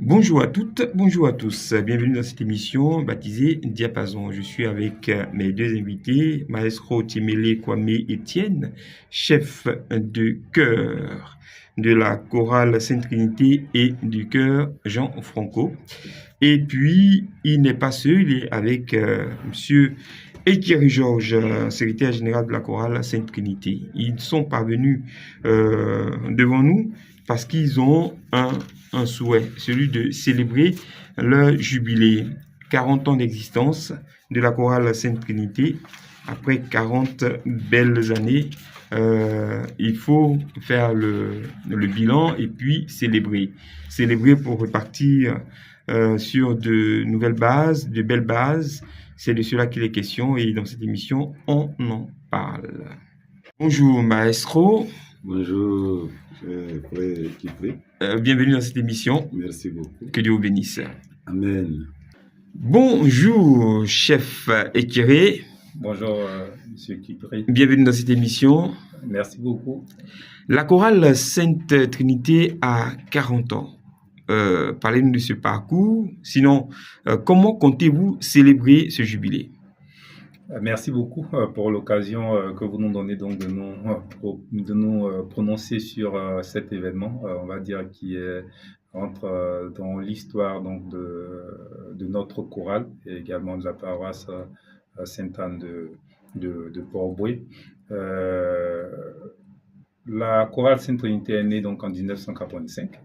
Bonjour à toutes, bonjour à tous. Bienvenue dans cette émission baptisée Diapason. Je suis avec mes deux invités, Maestro Timele Kwame Etienne, chef de chœur de la chorale Sainte-Trinité et du chœur Jean Franco. Et puis, il n'est pas seul, il est avec Monsieur Ekiri Georges, secrétaire général de la chorale Sainte-Trinité. Ils sont parvenus devant nous parce qu'ils ont un souhait, celui de célébrer leur jubilé, 40 ans d'existence de la chorale Sainte-Trinité. Après 40 belles années, il faut faire le bilan et puis célébrer. Célébrer pour repartir sur de nouvelles bases, de belles bases. C'est de cela qu'il est question et dans cette émission, on en parle. Bonjour Maestro. Bonjour, frère Kifré. Bienvenue dans cette émission. Merci beaucoup. Que Dieu vous bénisse. Amen. Bonjour, chef Ekiré. Bonjour, monsieur Kifré. Bienvenue dans cette émission. Merci beaucoup. La chorale Sainte Trinité a 40 ans. Parlez-nous de ce parcours. Sinon, comment comptez-vous célébrer ce jubilé? Merci beaucoup pour l'occasion que vous nous donnez donc de nous prononcer sur cet événement, on va dire qui entre dans l'histoire donc de notre chorale et également de la paroisse Sainte-Anne de Port-Bouët. La chorale Sainte-Trinité est née donc en 1985.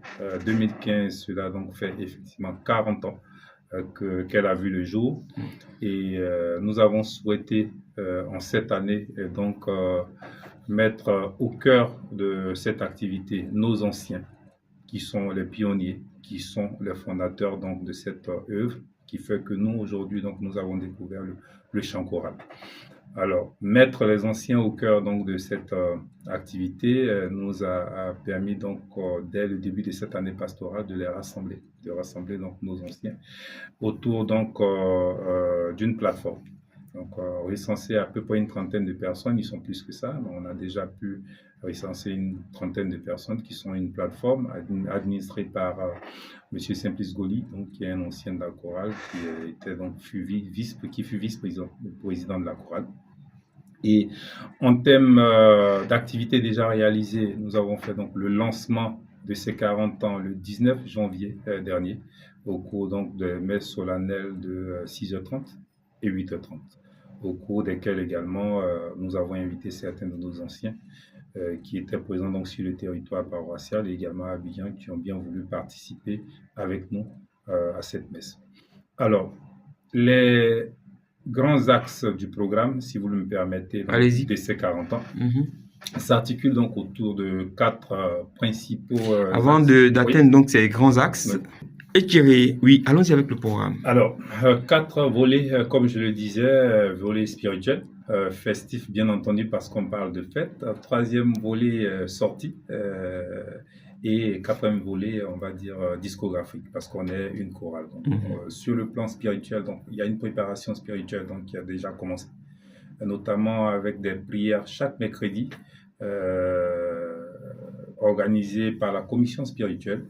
2015, cela donc fait effectivement 40 ans qu'elle a vu le jour. Et nous avons souhaité en cette année donc mettre au cœur de cette activité nos anciens, qui sont les pionniers, qui sont les fondateurs donc de cette œuvre, qui fait que nous aujourd'hui donc nous avons découvert le chant choral. Alors, mettre les anciens au cœur donc de cette activité nous a permis donc dès le début de cette année pastorale de rassembler donc nos anciens autour donc d'une plateforme. Donc, recenser à peu près une trentaine de personnes, ils sont plus que ça, mais on a déjà pu recenser une trentaine de personnes qui sont une plateforme administrée par Monsieur Simplice Goli, donc qui est un ancien de la chorale, qui fut vice-président de la chorale. Et en termes d'activités déjà réalisées, nous avons fait donc le lancement de ces 40 ans le 19 janvier dernier, au cours donc de messes solennelles de 6h30 et 8h30, au cours desquelles également nous avons invité certains de nos anciens qui étaient présents donc sur le territoire paroissial et également à Abidjan, qui ont bien voulu participer avec nous à cette messe. Alors, les grands axes du programme, si vous me permettez, donc, de ces 40 ans, s'articulent donc autour de 4 principaux Avant d'atteindre donc ces grands axes, Ekiré, oui, allons-y avec le programme. Alors, 4 volets, comme je le disais, volet spirituel, festif bien entendu parce qu'on parle de fête, 3e volet sortie, et 4e volet, on va dire, discographique, parce qu'on est une chorale. Donc, sur le plan spirituel, donc, il y a une préparation spirituelle donc, qui a déjà commencé, notamment avec des prières chaque mercredi, organisées par la commission spirituelle.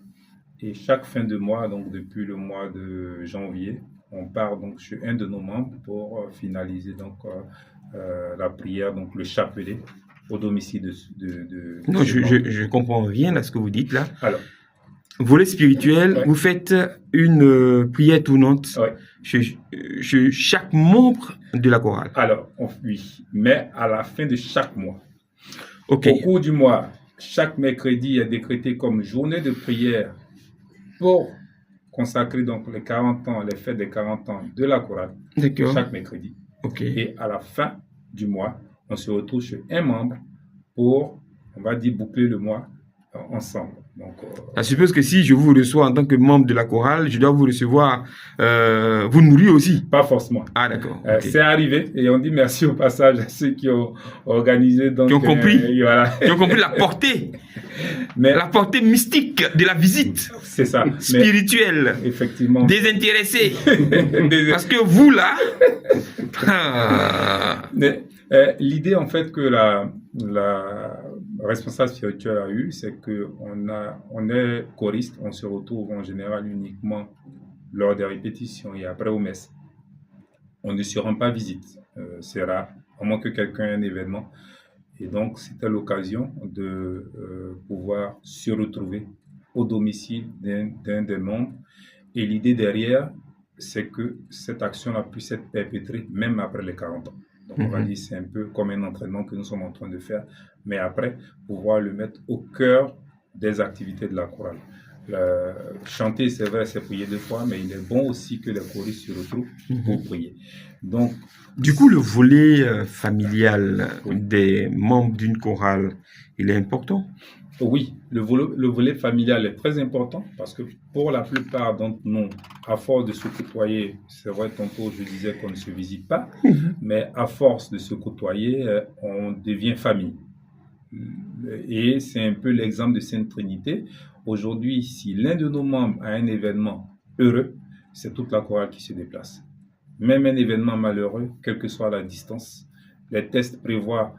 Et chaque fin de mois, donc depuis le mois de janvier, on part donc chez un de nos membres pour finaliser donc la prière, donc le chapelet, au domicile de non, je comprends rien à ce que vous dites là. Alors, volet spirituel, vous faites une prière tournante chez chaque membre de la chorale. Alors, oui, mais à la fin de chaque mois. Okay. Au cours du mois, chaque mercredi est décrété comme journée de prière pour consacrer donc les 40 ans, les fêtes des 40 ans de la chorale, chaque mercredi. Et à la fin du mois, on se retrouve chez un membre pour, on va dire, boucler le mois ensemble. Donc, je suppose que si je vous reçois en tant que membre de la chorale, je dois vous recevoir, vous nourrir aussi. Pas forcément. Ah d'accord. C'est arrivé et on dit merci au passage à ceux qui ont organisé. Donc, qui ont compris. Voilà. Qui ont compris la portée. La portée mystique de la visite. C'est ça. Spirituelle. Mais, effectivement. Désintéressée. Parce que vous là. Mais, l'idée en fait que responsable spirituel a eu, c'est que on est choriste, on se retrouve en général uniquement lors des répétitions et après aux messes. On ne se rend pas visite, c'est rare, à moins que quelqu'un ait un événement. Et donc, c'était l'occasion de pouvoir se retrouver au domicile d'un des membres. Et l'idée derrière, c'est que cette action-là puisse être perpétrée même après les 40 ans. Donc, on va dire c'est un peu comme un entraînement que nous sommes en train de faire, mais après, pouvoir le mettre au cœur des activités de la chorale. Chanter, c'est vrai, c'est prier 2 fois, mais il est bon aussi que les choristes se retrouvent pour prier. Donc, Du coup, le volet familial Oui. des membres d'une chorale, il est important. oui, le volet familial est très important parce que pour la plupart d'entre nous, à force de se côtoyer, c'est vrai, tantôt je disais qu'on ne se visite pas, mais à force de se côtoyer, on devient famille. Et c'est un peu l'exemple de Sainte Trinité. Aujourd'hui, si l'un de nos membres a un événement heureux, c'est toute la chorale qui se déplace. Même un événement malheureux, quelle que soit la distance, les tests prévoient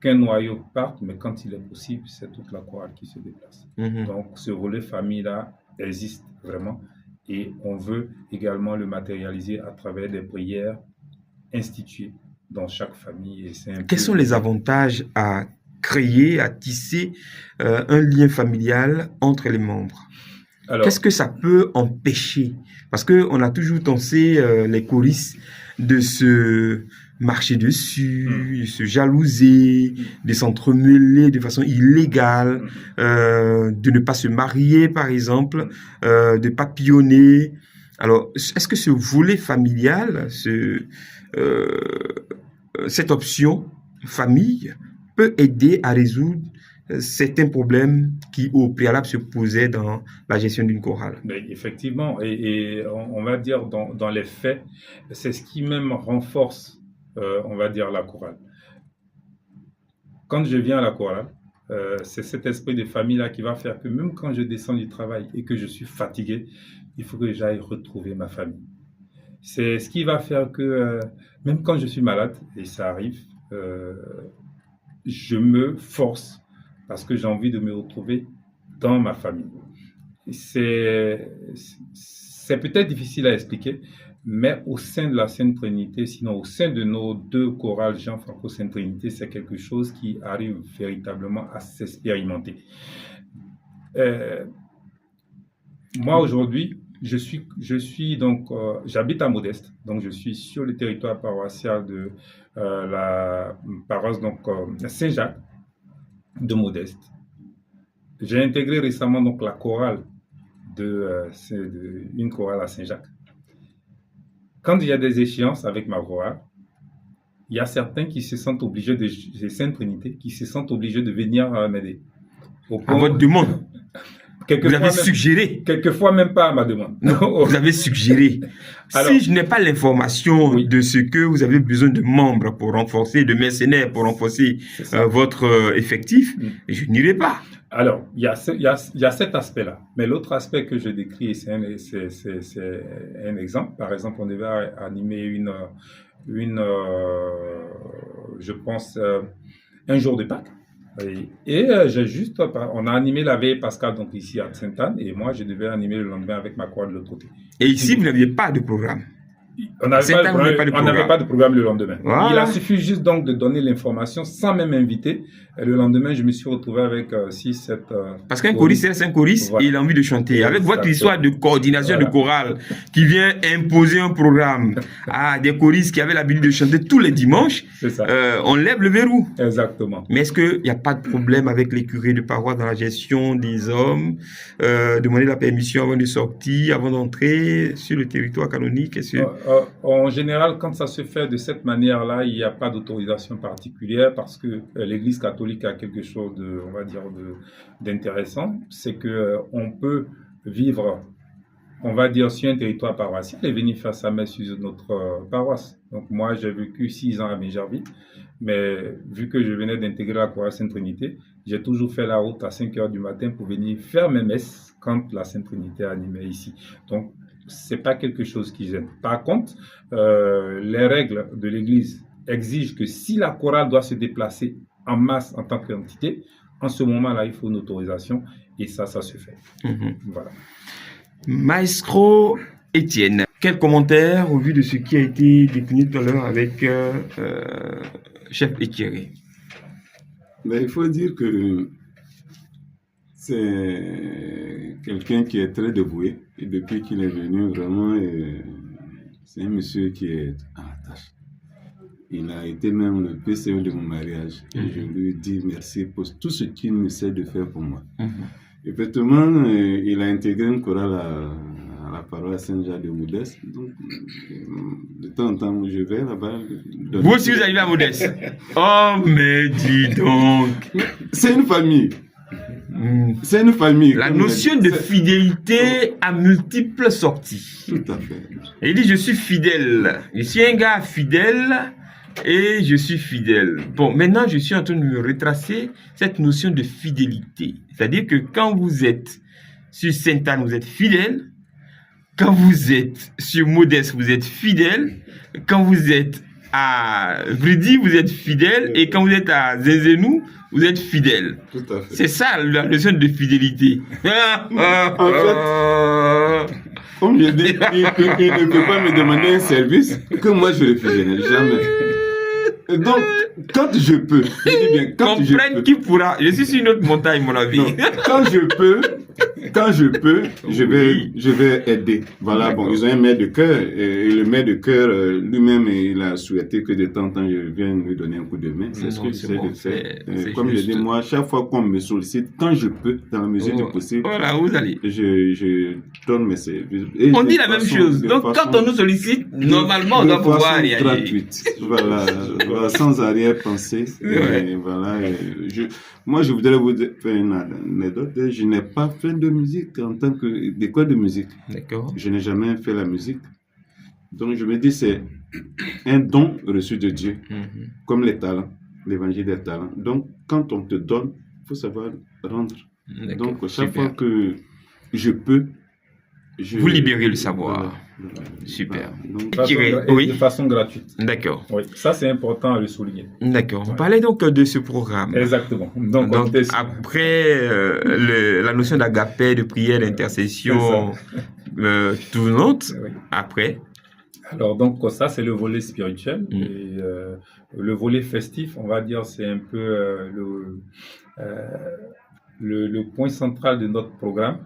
qu'un noyau parte, mais quand il est possible, c'est toute la chorale qui se déplace. Donc, ce volet famille-là existe vraiment et on veut également le matérialiser à travers des prières instituées dans chaque famille. Et c'est un Quels peu- sont les avantages à créer, à tisser un lien familial entre les membres? Alors, Qu'est-ce que ça peut empêcher? Parce que on a toujours tensé les choristes de se marcher dessus, de se jalouser, de s'entremêler de façon illégale, de ne pas se marier, par exemple, de papillonner. Alors, est-ce que ce volet familial, cette option famille, peut aider à résoudre certains problèmes qui, au préalable, se posaient dans la gestion d'une chorale? mais effectivement, et on va dire dans les faits, c'est ce qui même renforce, on va dire, la chorale. Quand je viens à la chorale, c'est cet esprit de famille-là qui va faire que même quand je descends du travail et que je suis fatigué, il faut que j'aille retrouver ma famille. C'est ce qui va faire que même quand je suis malade, et ça arrive, je me force parce que j'ai envie de me retrouver dans ma famille. C'est peut-être difficile à expliquer, mais au sein de la Sainte Trinité, sinon au sein de nos 2 chorales Jean Franco Sainte Trinité, c'est quelque chose qui arrive véritablement à s'expérimenter. Moi aujourd'hui, j'habite à Modeste, donc je suis sur le territoire paroissial de la paroisse Saint-Jacques de Modeste. J'ai intégré récemment donc la chorale une chorale à Saint-Jacques. Quand il y a des échéances avec ma chorale, il y a certains qui se sentent obligés de Sainte Trinité, qui se sentent obligés de venir m'aider. À votre demande, vous avez suggéré. Quelquefois même pas à ma demande. Non, vous avez suggéré. Alors, si je n'ai pas l'information Oui. de ce que vous avez besoin de membres pour renforcer, de mercenaires pour renforcer C'est ça. votre effectif, je n'irai pas. Alors, il y a cet aspect-là. Mais l'autre aspect que je décris, c'est un exemple. Par exemple, on devait animer je pense, un jour de Pâques. On a animé la veille pascale donc ici à Sainte-Anne et moi je devais animer le lendemain avec ma chorale de l'autre côté. Et ici, vous n'aviez pas de programme. On n'avait pas de programme le lendemain. Voilà. Il a suffi juste donc de donner l'information sans même inviter. Et le lendemain, je me suis retrouvé avec 6-7... Parce qu'un choriste, c'est un choriste Voilà. et il a envie de chanter. Avec votre Exactement. histoire de coordination Voilà. de chorale qui vient imposer un programme à des choristes qui avaient l'habitude de chanter tous les dimanches, C'est ça. on lève le verrou. Exactement. Mais est-ce qu'il n'y a pas de problème avec les curés de paroisse dans la gestion des hommes, demander la permission avant de sortir, avant d'entrer sur le territoire canonique? En général, quand ça se fait de cette manière-là, il n'y a pas d'autorisation particulière parce que l'Église catholique a quelque chose d'intéressant, c'est que on peut vivre, on va dire, sur un territoire paroissial et venir faire sa messe sur notre paroisse. Donc moi, j'ai vécu 6 ans à Mégerville, mais vu que je venais d'intégrer la chorale Sainte Trinité, j'ai toujours fait la route à 5 heures du matin pour venir faire mes messes quand la Sainte Trinité animait ici. Donc, c'est pas quelque chose qui gêne. Par contre, les règles de l'Église exigent que si la chorale doit se déplacer en masse en tant qu'entité, en ce moment-là, il faut une autorisation et ça se fait. Voilà. Maestro Étienne, quel commentaire au vu de ce qui a été défini tout à l'heure avec Chef Etiéré? Mais il faut dire que c'est quelqu'un qui est très dévoué et depuis qu'il est venu, vraiment, c'est un monsieur qui est à la tâche. Il a été même le PCE de mon mariage et je lui dis merci pour tout ce qu'il essaie de faire pour moi. Effectivement, il a intégré une chorale à la paroisse Saint-Jacques de Modeste. Donc, de temps en temps, je vais là-bas. Vous aussi, vous arrivez à Modeste? Oh, mais dis donc! C'est une famille. C'est une famille. La notion de fidélité a multiples sorties. Tout à fait. Il dit, je suis fidèle. Je suis un gars fidèle et je suis fidèle. Bon, maintenant, je suis en train de me retracer cette notion de fidélité. C'est-à-dire que quand vous êtes sur Sainte-Anne, vous êtes fidèle. Quand vous êtes sur Modeste, vous êtes fidèle. Quand vous êtes à Vridi, vous êtes fidèle. Et quand vous êtes à Zézénou, vous êtes fidèle. Tout à fait. C'est ça la notion de fidélité. En fait, comme je dis, il ne peut pas me demander un service que moi je refuserai jamais. Donc, quand je peux, je dis bien, quand je Comprenne peux. qui pourra. Je suis sur une autre montagne, mon ami. Non, quand je peux, je vais aider. Voilà, bon, ils ont un maître de cœur et le maître de cœur lui-même, il a souhaité que de temps en temps je vienne lui donner un coup de main. C'est ce que j'essaie de faire. Comme je dis, moi, chaque fois qu'on me sollicite, quand je peux, dans la mesure du possible, Voilà, vous allez. je donne mes services. Et On de dit la même façon- chose. de Donc, façon- quand on nous sollicite, normalement, on de doit pouvoir façon y aller. gratuite. Voilà, sans arrière-pensée. Ouais. Et voilà, moi, je voudrais vous faire une anecdote. Je n'ai pas fait de musique en tant que d'école de musique. D'accord. Je n'ai jamais fait la musique. Donc, je me dis, c'est un don reçu de Dieu, comme les talents, l'évangile des talents. Donc, quand on te donne, il faut savoir rendre. D'accord. Donc, chaque Super. fois que je peux, Vous libérez le savoir. Voilà. Super. Donc, Oui. De façon gratuite. D'accord. Oui, ça c'est important à le souligner. D'accord. On parlait donc de ce programme. Exactement. Donc, on Donc, était sur- après la notion d'agapé, de prière, d'intercession tournante, Oui. après, Alors, donc, ça, c'est le volet spirituel. Et le volet festif, on va dire, c'est un peu le point central de notre programme.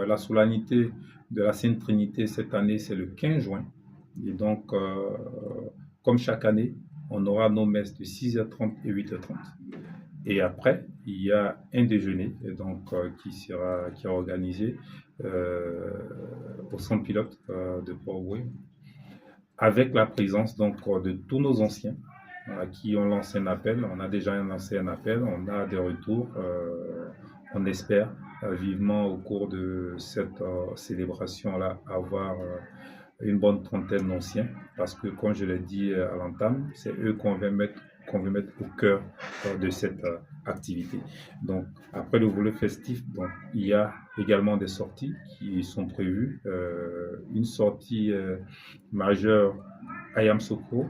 La solennité de la Sainte Trinité, cette année, c'est le 15 juin. Et donc, comme chaque année, on aura nos messes de 6h30 et 8h30. Et après, il y a un déjeuner donc, qui est organisé au centre pilote de Port-Boué, avec la présence donc, de tous nos anciens qui ont lancé un appel. On a déjà lancé un appel, on a des retours. On espère vivement au cours de cette célébration-là avoir une bonne trentaine d'anciens, parce que comme je l'ai dit à l'entame, c'est eux qu'on veut mettre au cœur de cette activité. Donc après le volet festif, donc, il y a également des sorties qui sont prévues. Une sortie majeure à Yamoussoukro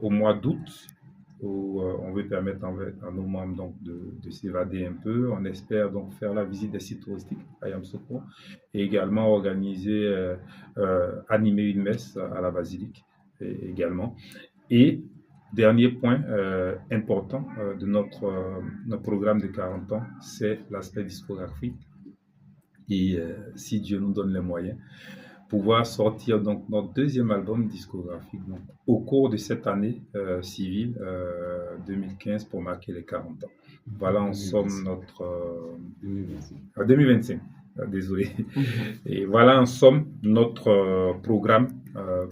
au mois d'août, où on veut permettre à nos membres donc, de s'évader un peu. On espère donc faire la visite des sites touristiques à Yamoussoukro et également organiser, animer une messe à la basilique également. Et dernier point important de notre programme de 40 ans, c'est l'aspect discographique. Et si Dieu nous donne les moyens, pouvoir sortir donc notre deuxième album discographique donc, au cours de cette année civile 2015 pour marquer les 40 ans. Voilà en somme notre 2025. Désolé. Et voilà en somme notre programme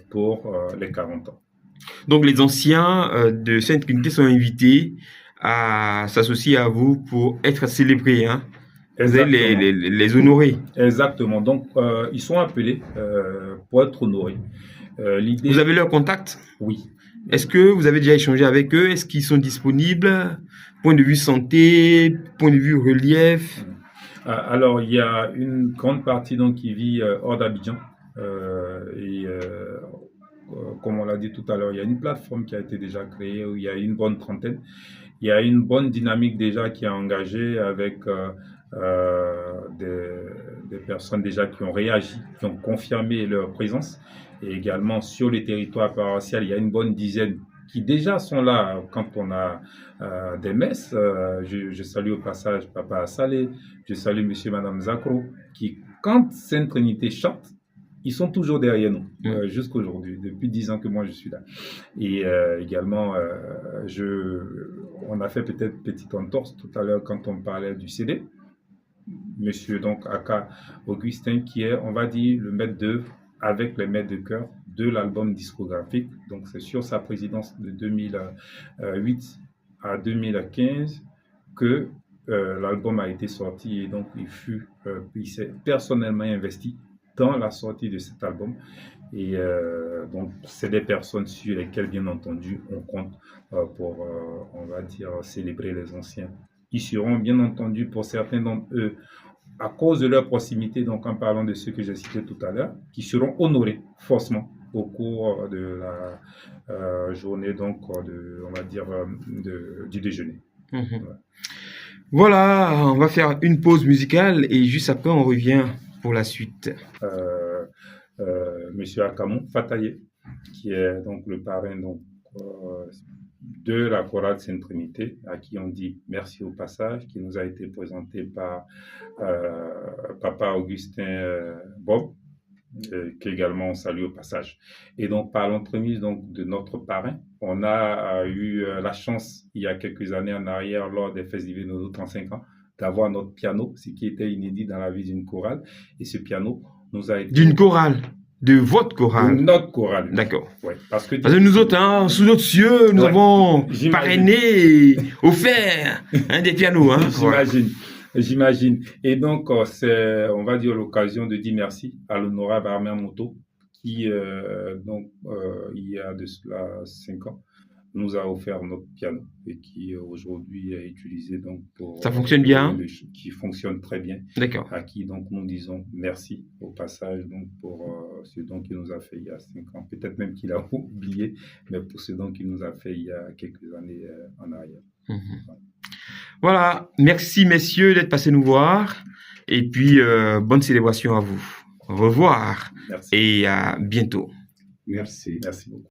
pour les 40 ans. donc les anciens de Sainte Trinité sont invités à s'associer à vous pour être célébrés, hein. Vous allez les honorer. Exactement. Donc, ils sont appelés pour être honorés. L'idée... Vous avez leur contact? Oui. Est-ce que vous avez déjà échangé avec eux? Est-ce qu'ils sont disponibles? Point de vue santé, point de vue relief? Alors, il y a une grande partie donc, qui vit hors d'Abidjan. Comme on l'a dit tout à l'heure, il y a une plateforme qui a été déjà créée où il y a une bonne trentaine. il y a une bonne dynamique déjà qui est engagée avec des personnes déjà qui ont réagi, qui ont confirmé leur présence. Et également sur le territoire paroissial, il y a une bonne dizaine qui déjà sont là quand on a des messes. Je salue au passage Papa Salé, je salue Monsieur et Madame Zakro, qui, quand Sainte Trinité chante, ils sont toujours derrière nous, jusqu'à aujourd'hui, depuis 10 ans que moi je suis là. Et également, on a fait peut-être petite entorse tout à l'heure quand on parlait du CD. Monsieur donc Aka Augustin, qui est, on va dire, le maître d'œuvre avec les maîtres de chœur de l'album discographique. Donc c'est sur sa présidence de 2008 à 2015 que l'album a été sorti, et donc il s'est personnellement investi dans la sortie de cet album. Et donc c'est des personnes sur lesquelles, bien entendu, on compte pour, on va dire, célébrer les anciens. Ils seront, bien entendu, pour certains d'entre eux, à cause de leur proximité, donc en parlant de ceux que j'ai cités tout à l'heure, qui seront honorés forcément au cours de la journée, donc on va dire du déjeuner. Voilà, on va faire une pause musicale et juste après on revient pour la suite. Monsieur Akamon Fataye, qui est donc le parrain donc de la chorale Sainte Trinité, à qui on dit merci au passage, qui nous a été présenté par Papa Augustin Bob, qu'également on salue au passage. Et donc par l'entremise donc de notre parrain, on a eu la chance il y a quelques années en arrière, lors des festivités de nos 35 ans, d'avoir notre piano, ce qui était inédit dans la vie d'une chorale. Et ce piano nous a été... D'une chorale? De votre chorale? De notre chorale. D'accord. Ouais, parce que nous autres, hein, sous notre cieux, nous avons parrainé et offert des pianos. Hein. J'imagine. Et donc, c'est, on va dire, l'occasion de dire merci à l'honorable Armand Moto, qui, il y a de cela 5 ans, nous a offert notre piano et qui aujourd'hui est utilisé donc pour... Ça fonctionne bien? Qui fonctionne très bien. D'accord. À qui donc nous disons merci au passage donc pour ce don qu'il nous a fait il y a 5 ans. Peut-être même qu'il a oublié, mais pour ce don qu'il nous a fait il y a quelques années en arrière. Voilà. Merci messieurs d'être passés nous voir. Et puis, bonne célébration à vous. Au revoir. Merci. Et à bientôt. Merci. Merci beaucoup.